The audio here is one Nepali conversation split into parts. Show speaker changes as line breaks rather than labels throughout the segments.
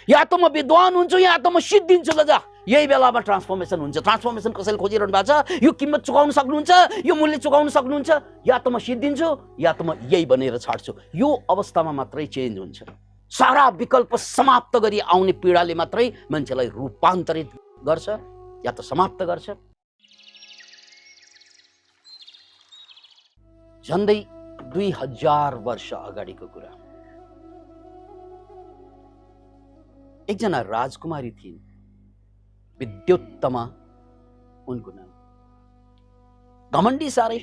या त म विद्वान हुन्छु या त म सिद्धिन्छु ल जा। यही बेलामा ट्रान्सफर्मेसन हुन्छ। ट्रान्सफर्मेसन कसैले खोजिरहनु भएको छ, यो किम्मत चुकाउन सक्नुहुन्छ, यो मूल्य चुकाउन सक्नुहुन्छ, या त म सिद्धिन्छु या त म यही बनेर छाड्छु। यो अवस्थामा मात्रै चेन्ज हुन्छ। सारा विकल्प समाप्त गरी आउने पीडाले मात्रै मान्छेलाई रूपान्तरित गर्छ या त समाप्त गर्छ। झन्डै 2000 वर्ष अगाडिको कुरा। एकजना राजकुमारी थिइन्, विद्योत्तमा उनको नाम। घमण्डी साह्रै।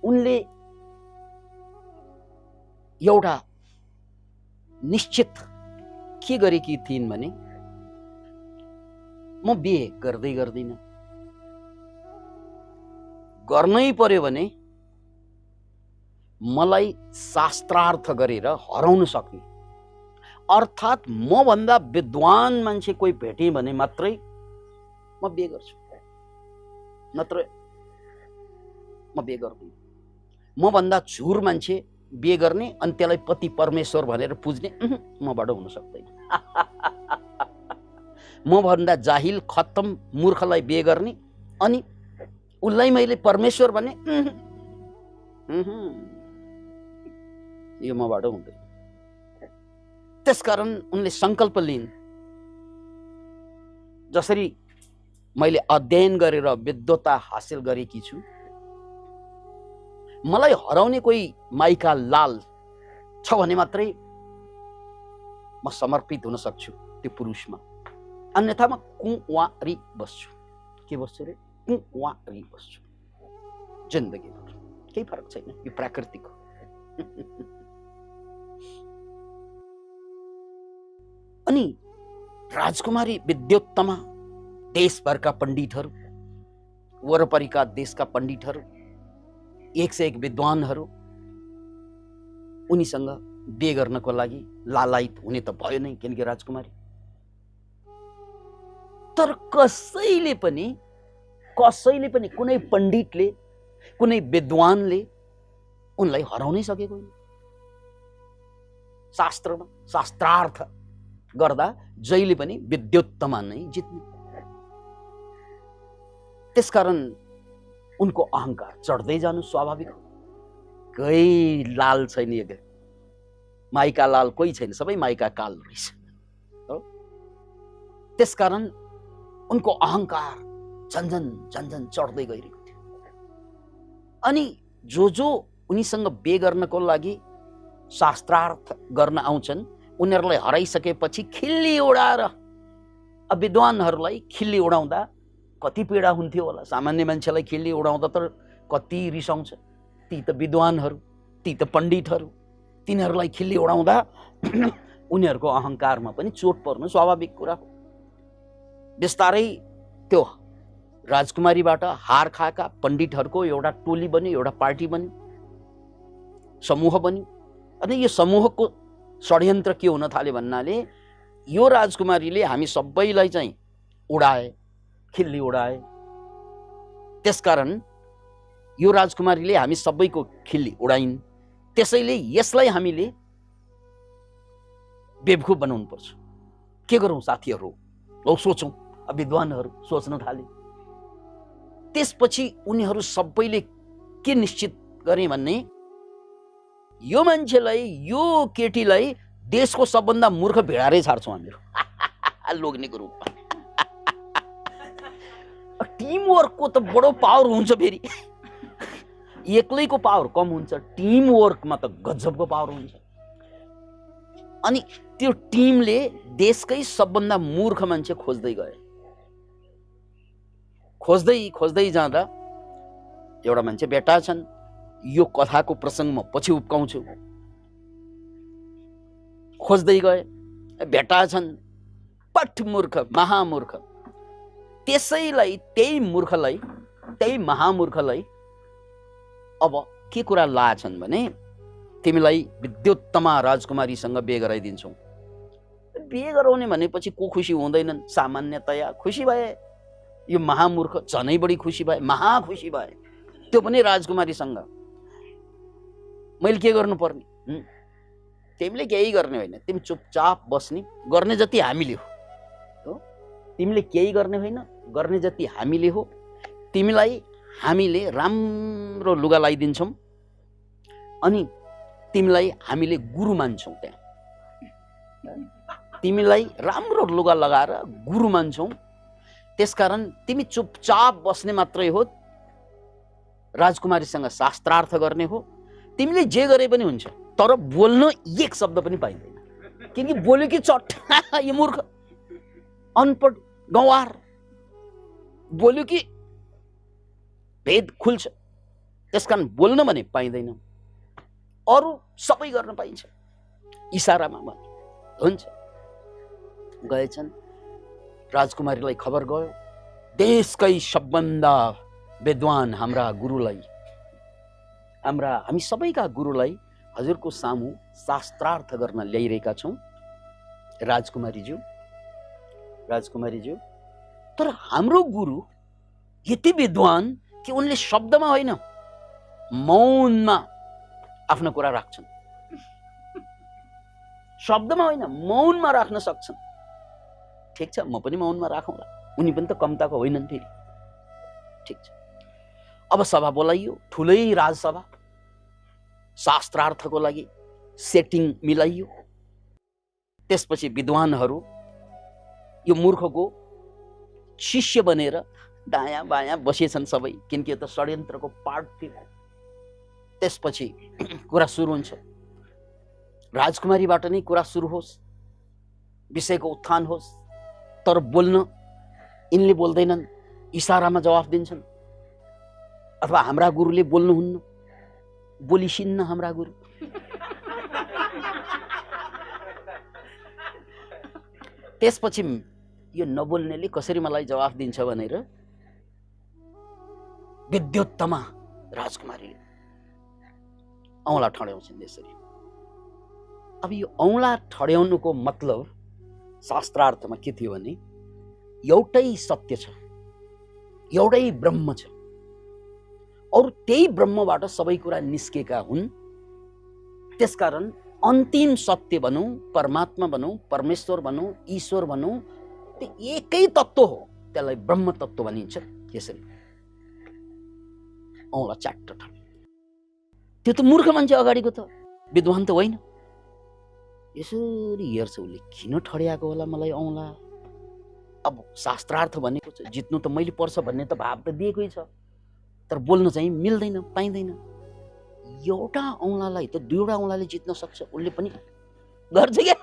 उनले एउटा निश्चित के गरेकी थिइन् भने, म बिहे गर्दै गर्दिन, गर्नै पर्यो भने मलाई शास्त्रार्थ गरेर हराउन सक्ने, अर्थात् म भन्दा विद्वान मान्छे कोही भेटेँ भने मात्रै म बिहे गर्छु, नत्र म बिहे गर्दिन। म भन्दा झुर मान्छे बिहे गर्ने अनि त्यसलाई पति परमेश्वर भनेर पुज्ने मबाट हुन सक्दैन। म भन्दा जाहिल खत्तम मूर्खलाई बिहे गर्ने अनि उसलाई मैले परमेश्वर भने यो मबाट हुँदैन। त्यसकारण उनले संकल्प लिइन्, जसरी मैले अध्ययन गरेर विद्वता हासिल गरेकी छु, मलाई हराउने कोही माइका लाल छ भने मात्रै म समर्पित हुन सक्छु त्यो पुरुषमा, अन्यथा म कुँवारी बस्छु। के बस्छु रे? कुँवारी बस्छु जिन्दगीभर। केही फरक छैन, यो प्राकृतिक हो। अनि राजकुमारी विद्योत्तमा देशभरका पण्डितहरू, वरपरिका देशका पण्डितहरू, 1 से 1 विद्वानहरू उनीसँग बिहे गर्नको लागि लालायित हुने त भयो नै, किनकि राजकुमारी। तर कसैले पनि कुनै पण्डितले, कुनै विद्वानले उनलाई हराउनै सकेको होइन। शास्त्रमा शास्त्रार्थ गर्दा जहिले पनि विद्योत्तमा नै जित्ने। त्यसकारण उनको अहंकार चढ्दै जानु स्वाभाविक हो। कोही लाल छैन, माइका लाल कोही छैन, सबै माइका काल रहेछ। त्यसकारण उनको अहंकार झन्झन झन्झन चढ्दै गइरहेको थियो। अनि जो उनीसँग बिहे गर्नको लागि शास्त्रार्थ गर्न आउँछन्, उनीहरूलाई हराइसकेपछि खिल्ली उडाएर, विद्वानहरूलाई खिल्ली उडाउँदा कति पीडा हुन्थ्यो होला। सामान्य मान्छेलाई खिल्ली उडाउँदा त कति रिसाउँछ, ती त विद्वानहरू, ती त पण्डितहरू, तिनीहरूलाई खिल्ली उडाउँदा उनीहरूको अहंकारमा पनि चोट पर्नु स्वाभाविक कुरा हो। बिस्तारै त्यो राजकुमारीबाट हार खाएका पण्डितहरूको एउटा टोली बन्यो, एउटा पार्टी बन्यो, समूह बन्यो। अनि यो समूहको षड्यन्त्र के हुन थाल्यो भन्नाले, यो राजकुमारीले हामी सबैलाई चाहिँ उडाए, खिल्ली उडाए। त्यसकारण यो राजकुमारीले हामी सबैको खिल्ली उडाइन्, त्यसैले यसलाई हामीले बेवकूफ बनाउनु पर्छ। के गरौँ साथीहरू? लौ सोचौँ। विद्वानहरू सोच्न थाले। त्यसपछि उनीहरू सबैले के निश्चित गरे भन्ने, यो मान्छेलाई, यो केटीलाई देशको सबभन्दा मूर्ख भिडारै छाड्छौँ हामीहरू लोग्नेको रूपमा। टिम वर्कको त बडो पावर हुन्छ, फेरि एक्लैको पावर कम हुन्छ, टिम वर्कमा त गजबको पावर हुन्छ। अनि त्यो टिमले देशकै सबभन्दा मूर्ख मान्छे खोज्दै गए। खोज्दै जाँदा एउटा मान्छे भेटा छन्। यो कथाको प्रसङ्ग म पछि उब्काउँछु। खोज्दै गए, भेटा छन्, पट मूर्ख, महामूर्ख। त्यसैलाई, त्यही मूर्खलाई, त्यही महामूर्खलाई अब के कुरा लाछन् भने, तिमीलाई विद्योत्तमा राजकुमारीसँग बिहे गराइदिन्छौ। बिहे गराउने भनेपछि को खुसी हुँदैनन्? सामान्यतया खुसी भए। यो महामूर्ख झनै बढी खुसी भए, महाखुसी भए, त्यो पनि राजकुमारीसँग। मैले के गर्नुपर्ने? तिमीले केही गर्ने होइन, तिमी चुपचाप बस्ने, गर्ने जति हामीले हो। तिमीले केही गर्ने होइन, गर्ने जति हामीले हो। तिमीलाई हामीले राम्रो लुगा लगाइदिन्छौँ अनि तिमीलाई हामीले गुरु मान्छौँ। त्यहाँ तिमीलाई राम्रो लुगा लगाएर गुरु मान्छौँ, त्यसकारण तिमी चुपचाप बस्ने मात्रै हो, राजकुमारीसँग शास्त्रार्थ गर्ने हो। तिमीले जे गरे पनि हुन्छ, तर बोल्न एक शब्द पनि पाइँदैन, किनकि बोल्यो कि चट यो मूर्ख अनपढ गँवार, बोल्यो कि भेद खुल्छ। त्यसकारण बोल्न भने पाइँदैन, अरू सबै गर्न पाइन्छ, इसारामा भने हुन्छ। गएछन्, राजकुमारीलाई खबर गयो, देशकै सबभन्दा विद्वान हाम्रा गुरुलाई, हामी सबैका गुरुलाई हजुरको सामु शास्त्रार्थ गर्न ल्याइरहेका छौँ राजकुमारीज्यू। तर हाम्रो गुरु यति विद्वान कि उनले शब्दमा होइन मौनमा आफ्नो कुरा राख्छन्। शब्दमा होइन मौनमा राख्न सक्छन्। ठिक छ, म पनि मौनमा राखौँला, उनी पनि त कम्ताको होइनन् फेरि। ठिक छ, अब सभा बोलाइयो, ठुलै राजसभा, शास्त्रार्थको लागि सेटिङ मिलाइयो। त्यसपछि विद्वानहरू यो मूर्खको शिष्य बनेर दायाँ बायाँ बसेछन् सबै, किनकि यो त षड्यन्त्रको पार्ट थियो। त्यसपछि कुरा सुरु हुन्छ, राजकुमारीबाट नै कुरा सुरु होस्, विषयको उत्थान होस्। तर बोल्न यिनले बोल्दैनन्, इसारामा जवाफ दिन्छन्। अथवा हाम्रा गुरुले बोल्नुहुन्न, बोलिसिन्न हाम्रा गुरु। त्यसपछि यो नबोल्नेले कसरी मलाई जवाफ दिन्छ भनेर विद्योत्तमा राजकुमारीले औँला ठड्याउँछन् यसरी। अब यो औँला ठड्याउनुको मतलब शास्त्रार्थमा के थियो भने एउटै सत्य छ, एउटै ब्रह्म छ, अरू त्यही ब्रह्मबाट सबै कुरा निस्केका हुन्। त्यसकारण अन्तिम सत्य भनौँ, परमात्मा भनौँ, परमेश्वर भनौँ, ईश्वर भनौँ, त्यो एकै तत्त्व हो, त्यसलाई ब्रह्म तत्त्व भनिन्छ। यसरी औँला च्याट्ट ठड्यो। त्यो त मूर्ख मान्छे अगाडिको त, विद्वान त होइन। यसरी हेर्छ उसले, किन ठड्याएको होला मलाई औँला। अब शास्त्रार्थ भनेको छ, जित्नु त मैले पर्छ भन्ने त भाव त दिएकै छ, तर बोल्न चाहिँ मिल्दैन, पाइँदैन। एउटा औँलालाई त दुईवटा औँलाले जित्न सक्छ, उसले पनि गर्छ क्या।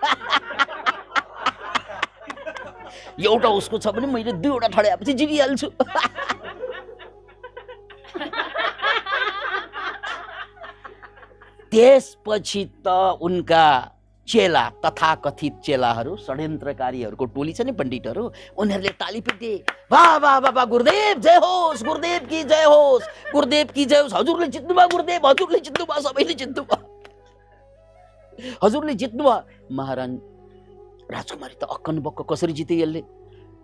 एउटा उसको छ भने मैले दुईवटा ठड्याएपछि जितिहाल्छु। त्यसपछि त उनका चेला, तथाकथित चेलाहरू, षड्यन्त्रकारीहरूको टोली छ नि पण्डितहरू, उनीहरूले ताली पिटे, वाह वाह वाह वाह, गुरुदेव जय होस्, गुरुदेव की जय होस्, गुरुदेव की जय होस्, हजुरले जित्नुभयो गुरुदेव, हजुरले जित्नुभयो, सबैले जित्नुभयो, हजुरले जित्नुभयो। महाराज राजकुमारी त अक्कन बक्क, कसरी जिते यसले?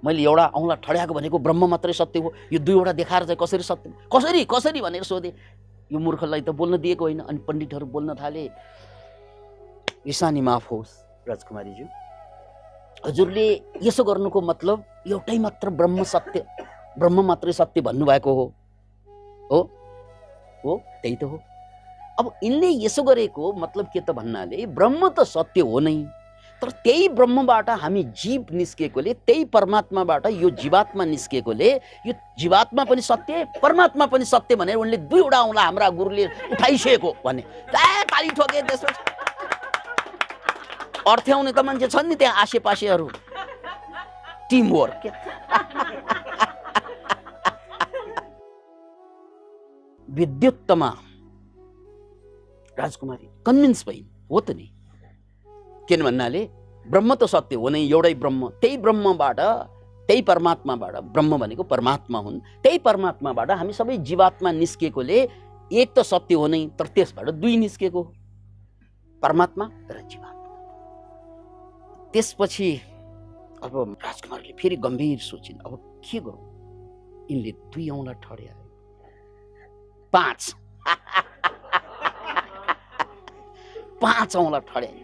मैले एउटा औँला ठड्याएको भनेको ब्रह्म मात्रै सत्य हो, यो दुईवटा देखाएर चाहिँ कसरी सत्य, कसरी कसरी भनेर सोधे। यो मूर्खलाई त बोल्न दिएको होइन। अनि पण्डितहरू बोल्न थाले, ईशानी माफ होस् राजकुमारीज्यू, हजुरले यसो गर्नुको मतलब एउटै मात्र ब्रह्म सत्य, ब्रह्म मात्रै सत्य भन्नुभएको हो। हो त्यही त हो। अब यिनले यसो गरेको मतलब के त भन्नाले ब्रह्म त सत्य हो नै, तर त्यही ब्रह्मबाट हामी जीव निस्केकोले, त्यही परमात्माबाट यो जीवात्मा निस्केकोले यो जीवात्मा पनि सत्य, परमात्मा पनि सत्य भनेर उनले दुईवटा औँला हाम्रा गुरुले उठाइसकेको भने ताली ठोके। त्यसपछि अर्थ्याउने त मान्छे छन् नि त्यहाँ आसेपासेहरू, टिमवर्क। विद्युत्तमा राजकुमारी कन्भिन्स भइन्, हो त नि, किन भन्नाले ब्रह्म त सत्य हो नै, एउटै ब्रह्म, त्यही ब्रह्मबाट, त्यही परमात्माबाट, ब्रह्म भनेको परमात्मा हुन्, त्यही परमात्माबाट हामी सबै जीवात्मा निस्केकोले एक त सत्य हो नै, तर त्यसबाट दुई निस्केको, परमात्मा र जीवात्मा। त्यसपछि अब राजकुमारले फेरि गम्भीर सोचिन्, अब के गरौँ? यिनले दुई औँला ठड्याए, 5 औँला ठड्याए।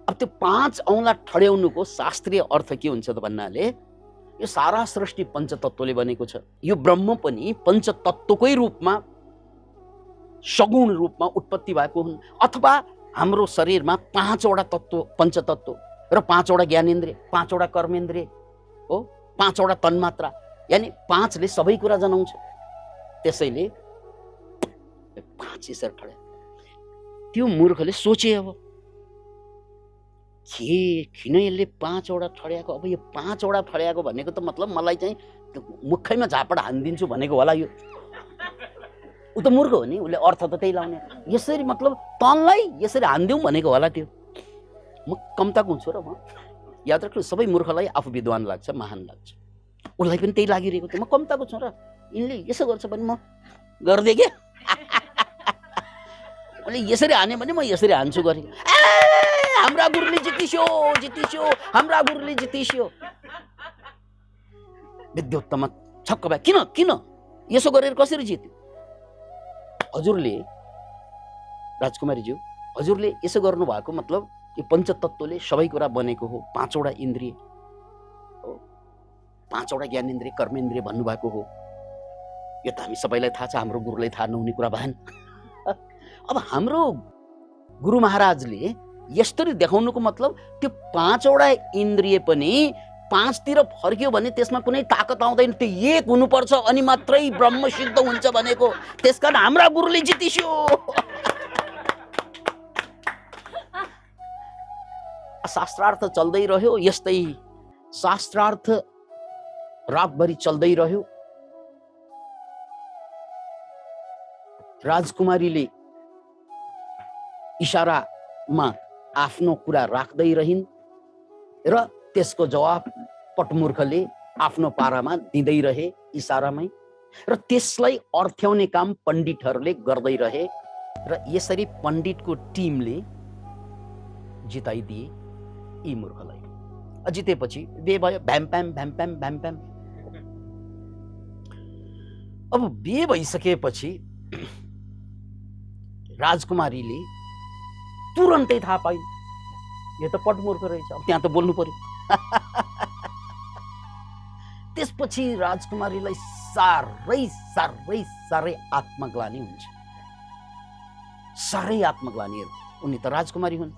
अब त्यो 5 औँला ठड्याउनुको शास्त्रीय अर्थ के हुन्छ त भन्नाले यो सारा सृष्टि पञ्चतत्त्वले बनेको छ। यो ब्रह्म पनि पञ्चतत्त्वकै रूपमा सगुण रूपमा उत्पत्ति भएको हुन्। अथवा हाम्रो शरीरमा 5 वटा तत्त्व पञ्चतत्त्व र 5 वटा ज्ञानेन्द्रिय, 5 वटा कर्मेन्द्रिय हो, 5 वटा तन्मात्रा, यानि 5 ले सबै कुरा जनाउँछ। त्यसैले 5 यसरी ठड्या। त्यो मूर्खले सोचे अब किन यसले 5 वटा ठड्याएको, अब यो 5 वटा ठड्याएको भनेको त मतलब मलाई चाहिँ मुखैमा झापड हानिदिन्छु भनेको होला। यो ऊ त मूर्ख हो नि, उसले अर्थ त त्यही लाउने। यसरी मतलब तँलाई यसरी हानिदिउँ भनेको होला। त्यो म कम्ताको हुन्छु र म याद राख्नु, सबै मूर्खलाई आफू विद्वान लाग्छ, महान लाग्छ। उसलाई पनि त्यही लागिरहेको थियो, म कम्ताको छु र यिनले यसो गर्छ भने म गर्दै के उसले यसरी हान्यो भने म यसरी हान्छु गरे। हाम्रा गुरुले जितिस्यो, हाम्रा गुरुले जितिस्यो। विद्योत्तम छक्क भए, किन यसो गरेर कसरी जित्यो? हजुरले राजकुमारीज्यू, हजुरले यसो गर्नु भएको मतलब यो पञ्चतत्त्वले सबै कुरा बनेको हो। 5 वटा इन्द्रिय हो, 5 वटा ज्ञानेन्द्रिय कर्मेन्द्रिय भन्नुभएको हो। यो त हामी सबैलाई थाहा छ, हाम्रो गुरुलाई थाहा नहुने कुरा भएन। अब हाम्रो गुरु महाराजले यसरी देखाउनुको मतलब त्यो 5 वटा इन्द्रिय पनि 5 तिर फर्क्यो भने त्यसमा कुनै ताकत आउँदैन, त्यो एक हुनुपर्छ अनि मात्रै ब्रह्म सिद्ध हुन्छ भनेको। त्यसकारण हाम्रा गुरुले जितिस्यो। शास्त्रार्थ चल्दै रह्यो, यस्तै शास्त्रार्थ रातभरि चल्दै रह्यो। राजकुमारीले इशारामा आफ्नो कुरा राख्दै रहिन् र त्यसको जवाब पटमूर्खले आफ्नो पारामा दिँदै रहे इशारामै, र त्यसलाई अर्थ्याउने काम पण्डितहरूले गर्दै रहे। र यसरी पण्डितको टिमले जिताइदिए यी मूर्खलाई। जितेपछि बे भयो, भ्याम्प्याम भ्याम्प्याम भ्याम्प्याम। अब बे भइसकेपछि राजकुमारीले तुरन्तै थाहा पाइन् यो त पटमूर्ख रहेछ, अब त्यहाँ त बोल्नु पर्यो। त्यसपछि राजकुमारीलाई साह्रै साह्रै साह्रै आत्मग्लानी हुन्छ, साह्रै आत्मग्लानी। उनी त राजकुमारी हुन्।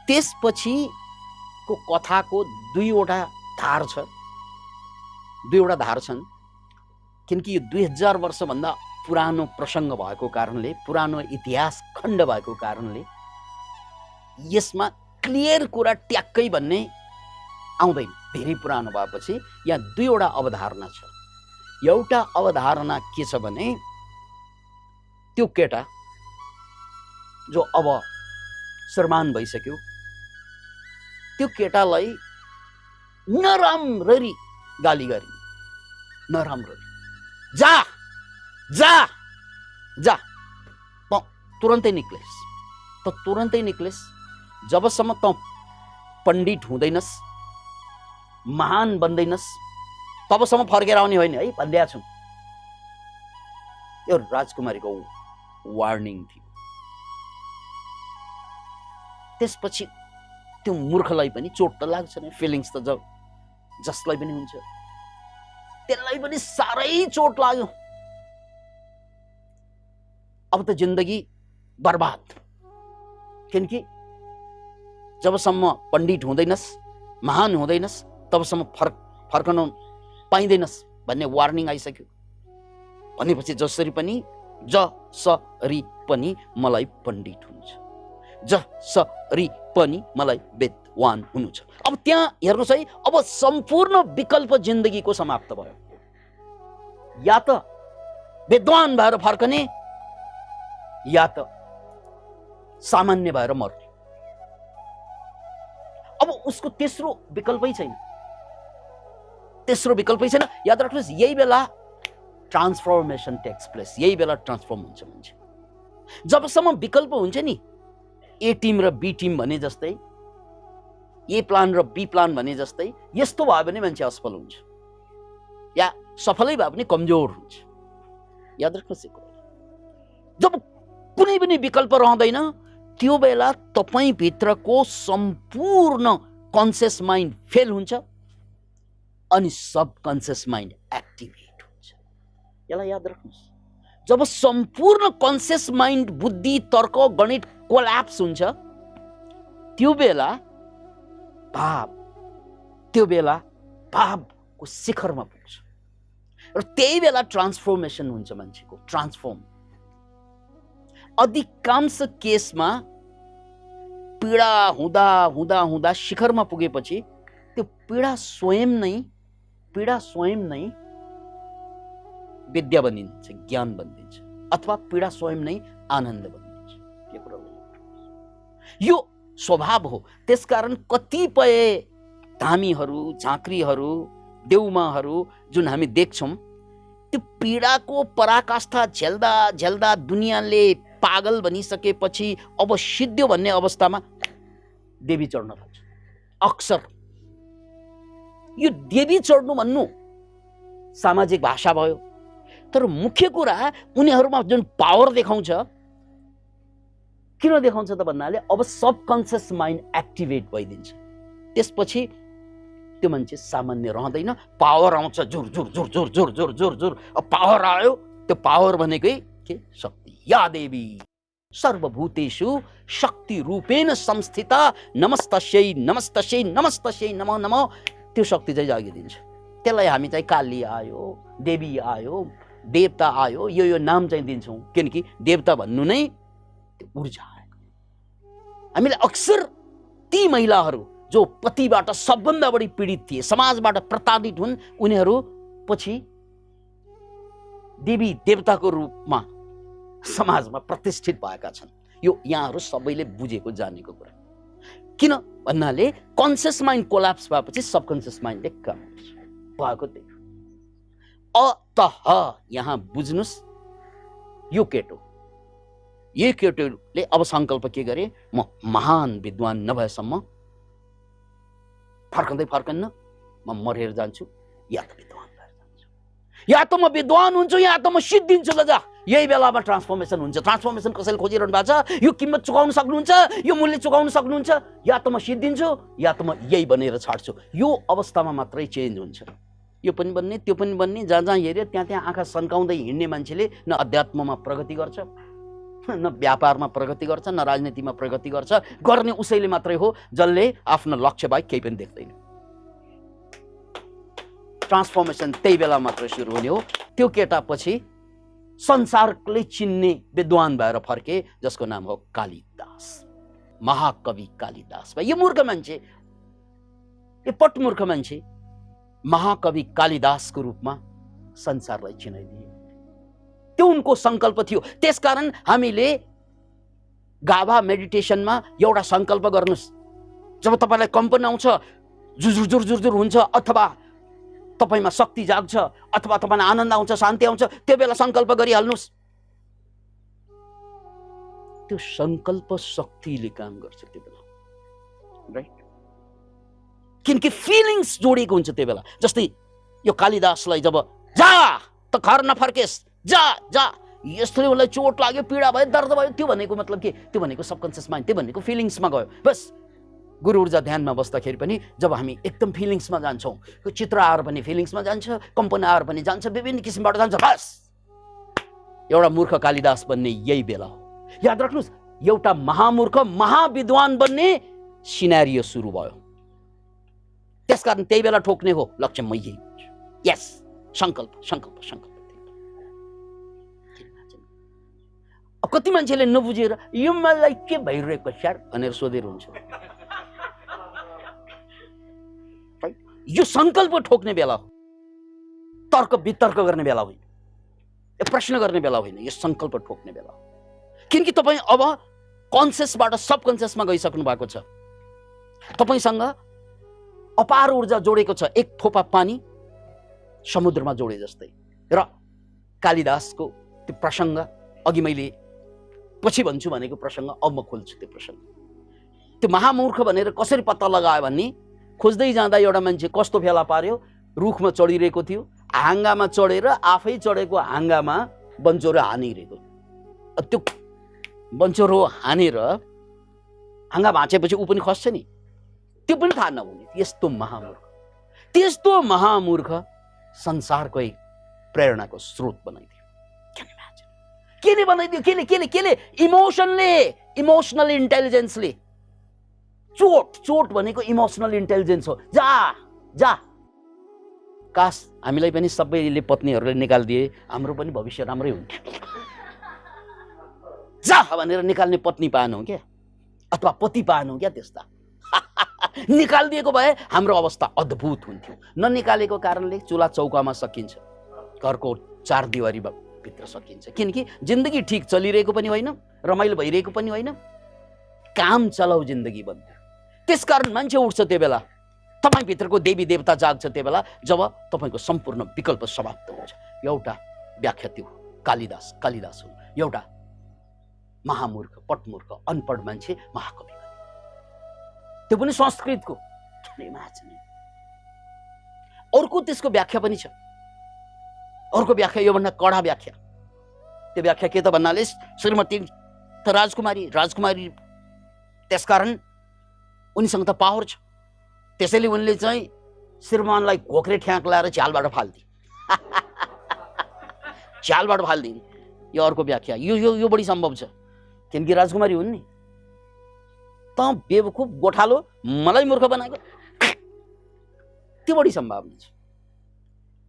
त्यसपछिको कथाको 2 वटा धार छ, 2 वटा धार छन्, किनकि यो 2000 वर्षभन्दा पुरानो प्रसङ्ग भएको कारणले, पुरानो इतिहास खण्ड भएको कारणले यसमा क्लियर कुरा ट्याक्कै भन्ने आउँदैन। धेरै पुरानो भएपछि यहाँ 2 वटा अवधारणा छ। एउटा अवधारणा के छ भने त्यो केटा जो अब श्रीमान भइसक्यो, त्यो केटालाई नराम्ररी गाली गरे, नराम्ररी। जा जा जा, त तुरन्तै निक्लेस्, त तुरन्तै निक्लेस्। जबसम्म त पण्डित हुँदैनस्, महान बन्दैनस्, तबसम्म फर्केर आउने होइन है भनिदिएको छु। यो राजकुमारीको वार्निङ थियो। त्यसपछि त्यो मूर्खलाई पनि चोट त लाग्छ नि, फिलिङ्स त जसलाई पनि हुन्छ, त्यसलाई पनि साह्रै चोट लाग्यो। अब त जिन्दगी बर्बाद, किनकि जबसम्म पण्डित हुँदैनस्, महान हुँदैनस्, तबसम्म फर्कन पाइँदैनस् भन्ने वार्निङ आइसक्यो। भनेपछि जसरी पनि जसरी पनि मलाई पण्डित हुन्छ, जसरी पनि मलाई विद्वान हुनु छ। अब त्यहाँ हेर्नुहोस् है, अब सम्पूर्ण विकल्प जिन्दगीको समाप्त भयो। या त विद्वान भएर फर्कने, या त सामान्य भएर मर्ने। अब उसको तेस्रो विकल्पै छैन, तेस्रो विकल्पै छैन। याद राख्नुहोस्, यही बेला ट्रान्सफर्मेसन टेक्स प्लेस, यही बेला ट्रान्सफर्म हुन्छ मान्छे। जबसम्म विकल्प हुन्छ नि, ए टिम र बी टिम भने जस्तै, ए प्लान र बी प्लान भने जस्तै, यस्तो भयो भने मान्छे असफल हुन्छ, या सफलै भए पनि कमजोर हुन्छ। याद राख्नुहोस्, जब कुनै पनि विकल्प रहँदैन त्यो बेला तपाईँ भित्रको सम्पूर्ण कन्सियस माइन्ड फेल हुन्छ अनि सब कन्सियस माइन्ड एक्टिभेट हुन्छ। यसलाई याद राख्नुहोस्, जब सम्पूर्ण कन्सियस माइन्ड बुद्धि तर्क गणित कोल्याप्स हुन्छ त्यो बेला भावको शिखरमा पुग्छ र त्यही बेला ट्रान्सफर्मेसन हुन्छ मान्छेको। ट्रान्सफर्म अधिकांश केसमा पीडा हुँदा हुँदा हुँदा शिखरमा पुगेपछि त्यो पीडा स्वयं नै विद्या बनिन्छ, ज्ञान बनिन्छ, अथवा पीडा स्वयं नै आनन्द बनिन्छ। यो स्वभाव हो। त्यसकारण कतिपय धामीहरू, झाँक्रीहरू, देउमाहरू जुन हामी देख्छौँ त्यो पीडाको पराकाष्ठा झेल्दा झेल्दा दुनियाँले पागल बनिसकेपछि अब सिद्धियो भन्ने अवस्थामा देवी चढ्न थाल्छ। अक्सर यो देवी चढ्नु भन्नु सामाजिक भाषा भयो, तर मुख्य कुरा उनीहरूमा जुन पावर देखाउँछ, किन देखाउँछ त भन्नाले अब सबकन्सियस माइन्ड एक्टिभेट भइदिन्छ। त्यसपछि त्यो मान्छे सामान्य रहँदैन, पावर आउँछ, जोर जोर जोर जोर जोर जोर जोर जोर। अब पावर आयो, त्यो पावर भनेकै के? शक्ति। या देवी सर्वभूतेषु शक्ति रूपेण संस्थिता नमस्तस्यै नमस्तस्यै नमस्तस्यै नमो नमो। त्यो शक्ति चाहिँ जागिदिन्छ। त्यसलाई हामी चाहिँ काली आयो, देवी आयो, देवता आयो, यो नाम चाहिँ दिन्छौँ, किनकि देवता भन्नु नै त्यो ऊर्जा आएको। हामीले अक्सर ती महिलाहरू जो पतिबाट सबभन्दा बढी पीडित थिए, समाजबाट प्रताडित हुन्, उनीहरू पछि देवी देवताको रूपमा समाजमा प्रतिष्ठित भएका छन्। यो यहाँहरू सबैले बुझेको जानेको कुरा। किन भन्नाले कन्सियस माइन्ड कोल्याप्स भएपछि सबकन्सियस माइन्डले काम भएको त्यही। अतः यहाँ बुझ्नुस्, यो केटोले अब संकल्प के गरे? म महान विद्वान नभएसम्म फर्कँदै फर्कन्न, म मरेर जान्छु, या त विद्वान भएर जान्छु, या त म विद्वान हुन्छु, या त म सिद्धिन्छु। ल जा, यही बेलामा ट्रान्सफर्मेसन हुन्छ। ट्रान्सफर्मेसन कसैले खोजिरहनु भएको छ? यो किम्मत चुकाउन सक्नुहुन्छ, यो मूल्य चुकाउन सक्नुहुन्छ? या त म सिद्धिन्छु, या त म यही बनेर छाड्छु। यो अवस्थामा मात्रै चेन्ज हुन्छ। यो पनि बन्ने, त्यो पनि बन्ने, जहाँ जहाँ हेऱ्यो त्यहाँ आँखा सन्काउँदै हिँड्ने मान्छेले न अध्यात्ममा प्रगति गर्छ, न व्यापारमा प्रगति गर्छ, न राजनीतिमा प्रगति गर्छ। गर्ने उसैले मात्रै हो जसले आफ्नो लक्ष्य बाहेक केही पनि देख्दैन। ट्रान्सफर्मेसन त्यही बेला मात्र सुरु हुने हो। त्यो केटा पछि संसारले चिन्ने विद्वान भएर फर्के, जसको नाम हो कालिदास, महाकवि कालिदास। यो मूर्ख मान्छे, यो पटमूर्ख मान्छे महाकवि कालिदासको रूपमा संसारलाई चिनाइदिए। त्यो उनको संकल्प थियो। त्यसकारण हामीले गाभा मेडिटेसनमा एउटा संकल्प गर्नुस्। जब तपाईलाई कम्पन आउँछ, जुजुर जुर जुर जुर हुन्छ, अथवा तपाईमा शक्ति जाग्छ, अथवा तपाईलाई आनन्द आउँछ, शान्ति आउँछ, त्यो बेला संकल्प गरिहाल्नुस्। त्यो संकल्प शक्तिले काम गर्छ त्यो बेला, राइट? किनकि फिलिङ्स जोडिएको हुन्छ त्यो बेला। जस्तै यो कालिदासलाई जब जा त घर नफर्केस्, जा जा, यस्तोले उसलाई चोट लाग्यो, पीडा भयो, दर्द भयो, त्यो भनेको मतलब के? त्यो भनेको सबकन्सियस माइन्ड, त्यो भनेको फिलिङ्समा गयो। बस गुरु ऊर्जा ध्यानमा बस्दाखेरि पनि जब हामी एकदम फिलिङ्समा जान्छौँ, चित्र आएर पनि फिलिङ्समा जान्छ, कम्पन आएर पनि जान्छ, विभिन्न किसिमबाट जान्छ। बस एउटा मूर्ख कालिदास बन्ने यही बेला हो। याद राख्नुहोस्, एउटा महामूर्ख महाविद्वान बन्ने सिनारियो सुरु भयो। त्यसकारण त्यही बेला ठोक्ने हो लक्ष्य म यही हुन्छु। यस, संकल्प संकल्प संकल्प। अब कति मान्छेले नबुझेर यो मलाई के भइरहेको यार भनेर सोधेर हुन्छ। यो संकल्प ठोक्ने बेला हो, तर्क वितर्क गर्ने बेला होइन, प्रश्न गर्ने बेला होइन, यो संकल्प ठोक्ने बेला हो। किनकि तपाईँ अब कन्सियसबाट सबकन्सियसमा गइसक्नु भएको छ। तपाईसँग अपार ऊर्जा जोडेको छ, एक थोपा पानी समुद्रमा जोडे जस्तै। र कालिदासको त्यो प्रसङ्ग अघि मैले पछि भन्छु भनेको प्रसङ्ग अब म खोल्छु। त्यो प्रसङ्ग, त्यो महामूर्ख भनेर कसरी पत्ता लगायो भन्ने खोज्दै जाँदा एउटा मान्छे कस्तो फेला पार्यो, रुखमा चढिरहेको थियो, हाँगामा चढेर आफै चढेको हाँगामा बन्चोरो हानिरहेको। त्यो बन्चोरो हानेर हाँगा भाँचेपछि ऊ पनि खस्छ नि, त्यो पनि थाहा नहुने यस्तो महामूर्ख, त्यस्तो महामूर्ख संसारकै प्रेरणाको स्रोत बनाइदियो। केले बनाइदियो? केले? इमोसनल इन्टेलिजेन्सले। चोट भनेको इमोसनल इन्टेलिजेन्स हो। जा काश हामीलाई पनि सबैले पत्नीहरूले निकालिदिए, हाम्रो पनि भविष्य राम्रै हुन्थ्यो। जा भनेर निकाल्ने पत्नी पाएनौ क्या, अथवा पति पाएनौ क्या, त्यस्ता निकालिदिएको भए हाम्रो अवस्था अद्भुत हुन्थ्यो। ननिकालेको कारणले चुला चौकामा सकिन्छ, घरको चार दिवारी भित्र सकिन्छ, किनकि जिन्दगी ठिक चलिरहेको पनि होइन, रमाइलो भइरहेको पनि होइन, काम चलाउ जिन्दगी बन्द। त्यसकारण मान्छे उठ्छ त्यो बेला, तपाईभित्रको देवी देवता जाग्छ त्यो बेला जब तपाईको सम्पूर्ण विकल्प समाप्त हुन्छ। एउटा व्याख्या त्यो कालिदास हो, एउटा महामूर्ख, पटमूर्ख, अनपढ मान्छे महाकवि, त्यो पनि संस्कृतको। अर्को त्यसको व्याख्या पनि छ, अर्को व्याख्या योभन्दा कडा व्याख्या। त्यो व्याख्या के त भन्नाले श्रीमती त राजकुमारी त्यसकारण उनीसँग त पावर छ, त्यसैले उनले चाहिँ श्रीमानलाई घोक्रे ठ्याक लाएर झ्यालबाट फाल्दिन्। झ्यालबाट फाल्दिन्, यो अर्को व्याख्या। यो बढी सम्भव छ, किनकि राजकुमारी हुन् नि। त बेवकुफ गोठालो, मलाई मूर्ख बनाएको, त्यो बढी सम्भावना छ।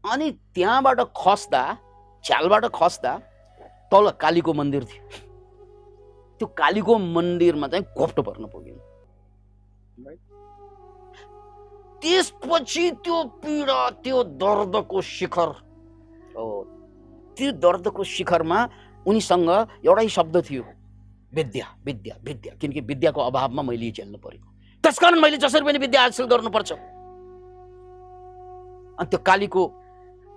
अनि त्यहाँबाट खस्दा, झ्यालबाट खस्दा तल कालीको मन्दिर थियो, त्यो कालीको मन्दिरमा चाहिँ घोप्टो पर्न पुग्यो। त्यसपछि त्यो पीडा, त्यो दर्दको शिखर, त्यो दर्दको शिखरमा उनीसँग एउटै शब्द थियो, विद्या। किनकि विद्याको अभावमा मैले झेल्नु पर्यो, त्यसकारण मैले जसरी पनि विद्या हासिल गर्नुपर्छ। अनि त्यो कालीको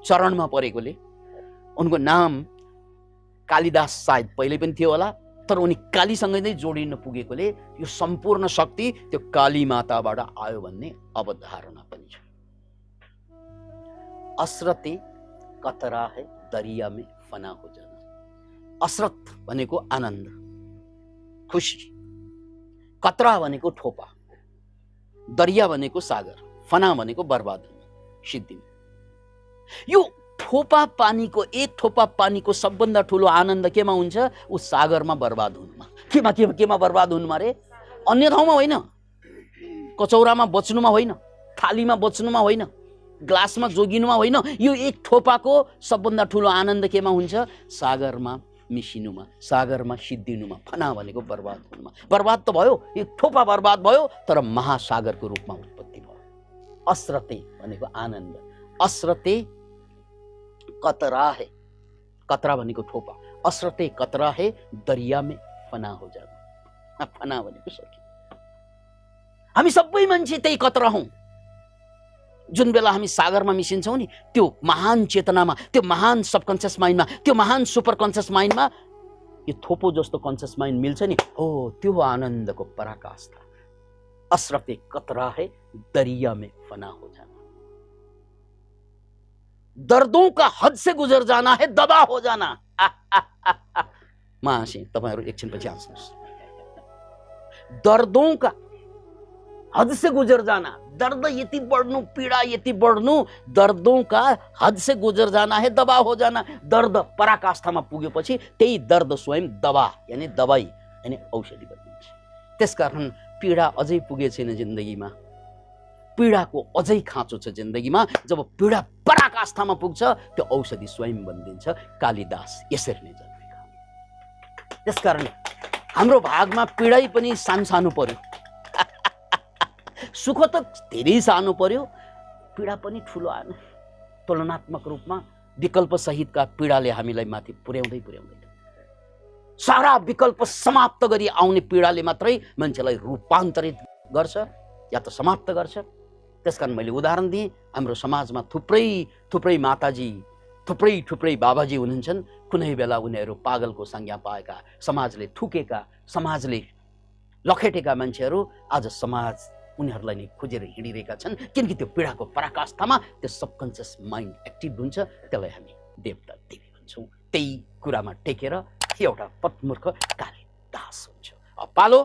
चरणमा परेकोले उनको नाम कालिदास सायद पहिले पनि थियो होला, तर उनी कालीसँगै नै जोडिन पुगेकोले यो सम्पूर्ण शक्ति त्यो काली माताबाट आयो भन्ने अवधारणा पनि छ। असरते कतरा है दरिया में फना हो जाना। असरत भनेको आनन्द, खुशी, कतरा भनेको ठोपा, दरिया भनेको सागर, फना भनेको बर्बाद हुनु, सिद्धि। यो ठोपा पानीको, एक ठोपा पानीको सबभन्दा ठुलो आनन्द केमा हुन्छ? ऊ सागरमा बर्बाद हुनुमा। केमा बर्बाद हुनुमा रे? अन्य ठाउँमा होइन, कचौरामा बच्नुमा होइन, थालीमा बच्नुमा होइन, ग्लासमा जोगिनुमा होइन। यो एक ठोपाको सबभन्दा ठुलो आनन्द केमा हुन्छ? सागरमा मिसिनुमा, सागरमा सिद्धिनुमा। फना भनेको बर्बाद हुनुमा। बर्बाद त भयो, एक ठोपा बर्बाद भयो, तर महासागरको रूपमा उत्पत्ति भयो। असरते भनेको आनन्द। असरते कतरा है, कतरा भनेको ठोपा, असरते कतरा है दरिया में फना हो जाना। फना भनेको सकियो। हामी सबै मान्छे त्यही कतरा हौं। जुन बेला हामी सागरमा मिसिन्छौं नि, त्यो महान चेतनामा, त्यो महान सबकन्सियस माइन्डमा, त्यो महान सुपर कन्सियस माइन्डमा यो थोपो जस्तो कन्सियस माइन्ड मिल्छ नि, हो त्यो हो आनन्दको पराकाष्ठा। असरते कतरा है दरिया में फना हो जाना। दर्दों का हद से गुजर जाना है दबा हो जाना। म हाँसे, तपाईहरु एकछिनपछि हाँस्नुहोस्। दर्दों का हद से गुजर जाना, दर्द यति बढ्नु, पीडा यति बढ्नु, दर्दों का हद से गुजर जाना है दबा हो जाना। दर्द पराकाष्ठामा पुगेपछि त्यही दर्द स्वयं दबा यानी दबाई यानी औषधि बनिन्छ। त्यसकारण पीडा अझै पुगे छैन जिन्दगीमा, पीडाको अझै खाँचो छ जिन्दगीमा। जब पीडा पराकाष्ठामा पुग्छ त्यो औषधि स्वयं बनिन्छ। कालिदास यसरी नै जन्मेका। त्यसकारण हाम्रो भागमा पीडै पनि सानो पर्यो, सुख त धेरै सानो पर्यो, पीडा पनि ठुलो आएन। तुलनात्मक रूपमा विकल्प सहितका पीडाले हामीलाई माथि पुर्याउँदै सारा विकल्प समाप्त गरी आउने पीडाले मात्रै मान्छेलाई रूपान्तरित गर्छ या त समाप्त गर्छ। त्यसकारण मैले उदाहरण दिएँ, हाम्रो समाजमा थुप्रै माताजी, थुप्रै बाबाजी हुनुहुन्छन्। कुनै बेला उनीहरू पागलको संज्ञा पाएका, समाजले थुकेका, समाजले लखेटेका मान्छेहरू आज समाज उनीहरूलाई नै खोजेर हिँडिरहेका छन्। किनकि त्यो पीडाको पराकाष्ठामा त्यो सबकन्सियस माइन्ड एक्टिभ हुन्छ। त्यसलाई हामी देवता देवी भन्छौँ। त्यही कुरामा टेकेर एउटा पत्मूर्ख कालिदास हुन्छ। पालो